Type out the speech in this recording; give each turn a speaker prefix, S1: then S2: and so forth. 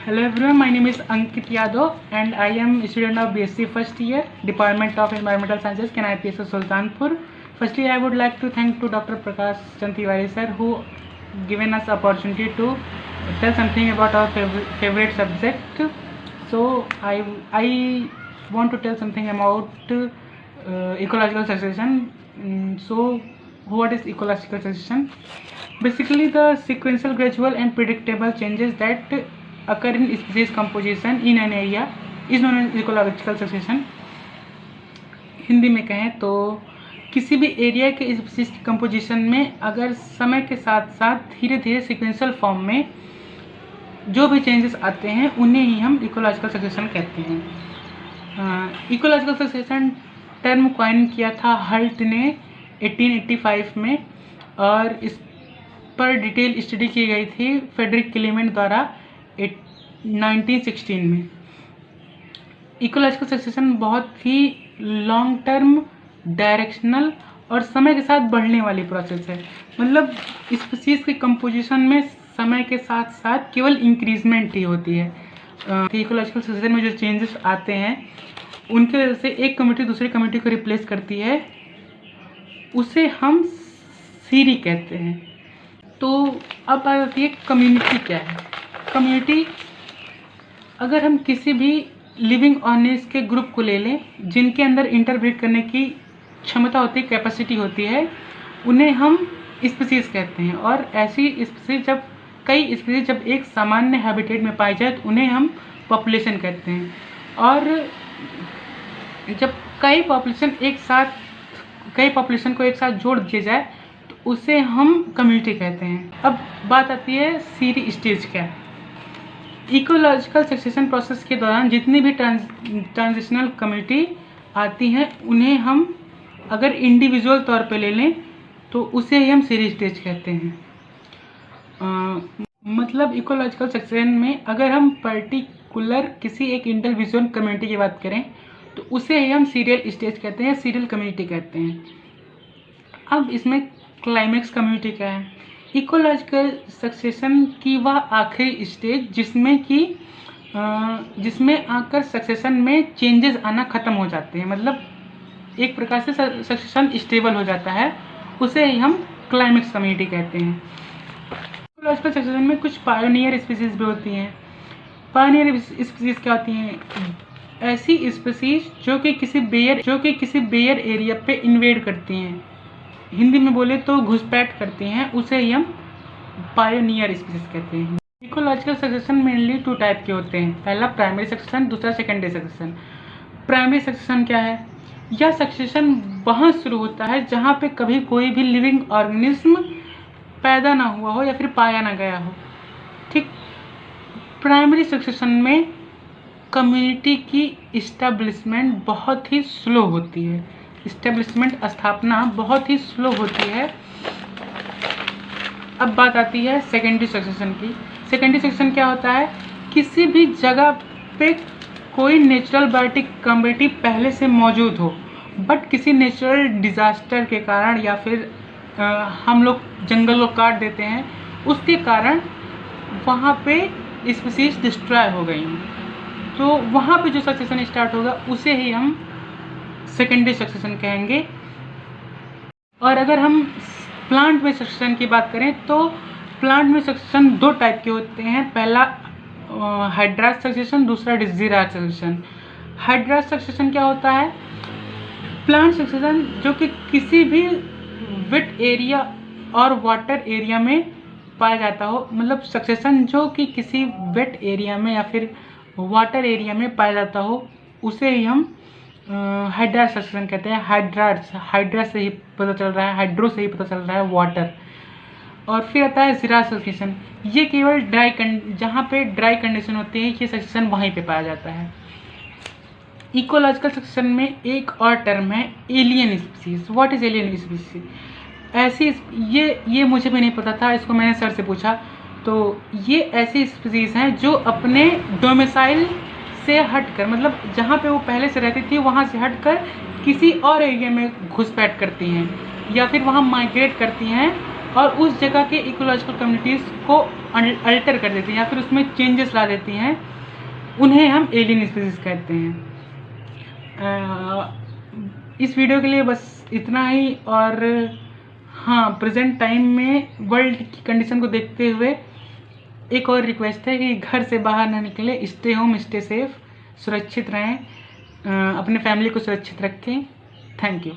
S1: Hello everyone, my name is Ankit Yadav and I am a student of BSc first year, Department of Environmental Sciences, KNIPSS Sultanpur. Firstly, I would like to thank to Dr. Prakash Chand Tiwari sir who given us opportunity to tell something about our favorite subject. So I want to tell something about ecological succession. So what is ecological succession? Basically, the sequential, gradual and predictable changes that occur in species composition in an area is known as ecological succession. Hindi में कहें तो किसी भी area के species की composition में अगर समय के साथ साथ धीरे धीरे सीक्वेंशियल फॉर्म में जो भी चेंजेस आते हैं उन्हें ही हम इकोलॉजिकल सक्सेशन कहते हैं। इकोलॉजिकल सक्सेशन टर्म कॉइन किया था हल्ट ने 1885 में और इस पर डिटेल स्टडी की गई थी फेडरिक क्लेमेंट द्वारा 1916 में। इकोलॉजिकल सक्सेशन बहुत ही लॉन्ग टर्म, डायरेक्शनल और समय के साथ बढ़ने वाली प्रोसेस है। मतलब स्पीसीज की कंपोजिशन में समय के साथ साथ केवल इंक्रीजमेंट ही होती है। इकोलॉजिकल सक्सेशन में जो चेंजेस आते हैं उनके वजह से एक कम्युनिटी दूसरी कम्युनिटी को रिप्लेस करती है, उसे हम सीरी कहते हैं। तो अब बात आती है कम्युनिटी क्या है। कम्युनिटी, अगर हम किसी भी लिविंग ऑर्गेनिज्म के ग्रुप को ले लें जिनके अंदर इंटरब्रीड करने की क्षमता होती है, कैपेसिटी होती है, उन्हें हम स्पीसीज कहते हैं। और ऐसी स्पीसीज कई स्पीसीज जब एक सामान्य हैबिटेट में पाई जाए तो उन्हें हम पॉपुलेशन कहते हैं। और जब कई पॉपुलेशन को एक साथ जोड़ दिया जाए तो उसे हम कम्युनिटी कहते हैं। अब बात आती है सीरी स्टेज क्या है। इकोलॉजिकल सक्सेशन प्रोसेस के दौरान जितनी भी ट्रांजिशनल कम्युनिटी आती हैं उन्हें हम अगर इंडिविजुअल तौर पे ले लें तो उसे ही हम सीरी स्टेज कहते हैं। मतलब इकोलॉजिकल सक्सेशन में अगर हम पर्टिकुलर किसी एक इंडिविजुअल कम्युनिटी की बात करें तो उसे ही हम सीरियल स्टेज कहते हैं, सीरियल कम्युनिटी कहते हैं। अब इसमें क्लाइमेक्स कम्युनिटी क्या है। इकोलॉजिकल सक्सेशन की वह आखिरी स्टेज जिसमें आकर सक्सेशन में चेंजेस आना ख़त्म हो जाते हैं, मतलब एक प्रकार से सक्सेशन स्टेबल हो जाता है, उसे ही हम क्लाइमेक्स कम्युनिटी कहते हैं। इकोलॉजिकल सक्सेशन में कुछ पायोनियर स्पीसीज भी होती हैं। पायोनियर स्पीसीज क्या होती हैं? ऐसी स्पीसीज जो कि किसी बेयर एरिया पे इन्वेड करती हैं, हिंदी में बोले तो घुसपैठ करती हैं, उसे ही हम पायोनियर स्पीसीज कहते हैं। इकोलॉजिकल सक्सेशन मेनली 2 टाइप के होते हैं। पहला प्राइमरी सक्सेशन, दूसरा सेकेंडरी सक्सेशन। प्राइमरी सक्सेशन क्या है? यह सक्सेशन वहाँ शुरू होता है जहाँ पे कभी कोई भी लिविंग ऑर्गेनिज्म पैदा ना हुआ हो या फिर पाया ना गया हो। ठीक, प्राइमरी सक्सेशन में कम्युनिटी की इस्टेब्लिशमेंट बहुत ही स्लो होती है। स्थापना बहुत ही स्लो होती है। अब बात आती है सेकेंडरी सक्सेशन की। सेकेंडरी सक्सेशन क्या होता है? किसी भी जगह पे कोई नेचुरल बायोटिक कम्युनिटी पहले से मौजूद हो, बट किसी नेचुरल डिजास्टर के कारण या फिर हम लोग जंगल को काट देते हैं, उसके कारण वहाँ पे स्पीसीज डिस्ट्रॉय हो गई हैं, तो वहाँ पे जो सक्सेशन स्टार्ट होगा उसे ही हम सेकेंडरी सक्सेशन कहेंगे। और अगर हम प्लांट में सक्सेशन की बात करें तो प्लांट में सक्सेशन 2 टाइप के होते हैं। पहला हाइड्राज सक्सेशन, दूसरा डिजिराज सक्सेशन। हाइड्राज सक्सेशन क्या होता है? प्लांट सक्सेशन जो कि किसी भी वेट एरिया और वाटर एरिया में पाया जाता हो, मतलब सक्सेशन जो कि किसी वेट एरिया में या फिर वाटर एरिया में पाया जाता हो, उसे ही हम हाइड्राज सक्सेशन कहते हैं। हाइड्रा से ही पता चल रहा है, हाइड्रो से ही पता चल रहा है वाटर। और फिर आता है जिराज सक्सेशन। ये केवल जहाँ पे ड्राई कंडीशन होती है, ये सक्सेशन वहीं पे पाया जाता है। इकोलॉजिकल सक्सेशन में एक और टर्म है alien species. What is alien species? ऐसी ये मुझे भी नहीं पता था, इसको मैंने सर से पूछा। तो ये ऐसी स्पीसीज हैं जो अपने डोमिसाइल से हटकर, मतलब जहाँ पे वो पहले से रहती थी वहाँ से हटकर किसी और एरिया में घुसपैठ करती हैं या फिर वहाँ माइग्रेट करती हैं और उस जगह के इकोलॉजिकल कम्युनिटीज़ को अल्टर कर देती हैं या फिर उसमें चेंजेस ला देती हैं, उन्हें हम एलियन स्पीसीज कहते हैं। इस वीडियो के लिए बस इतना ही। और हाँ, प्रेजेंट टाइम में वर्ल्ड की कंडीशन को देखते हुए एक और रिक्वेस्ट है कि घर से बाहर ना निकले, स्टे होम, स्टे सेफ, सुरक्षित रहें, अपने फैमिली को सुरक्षित रखें। Thank you.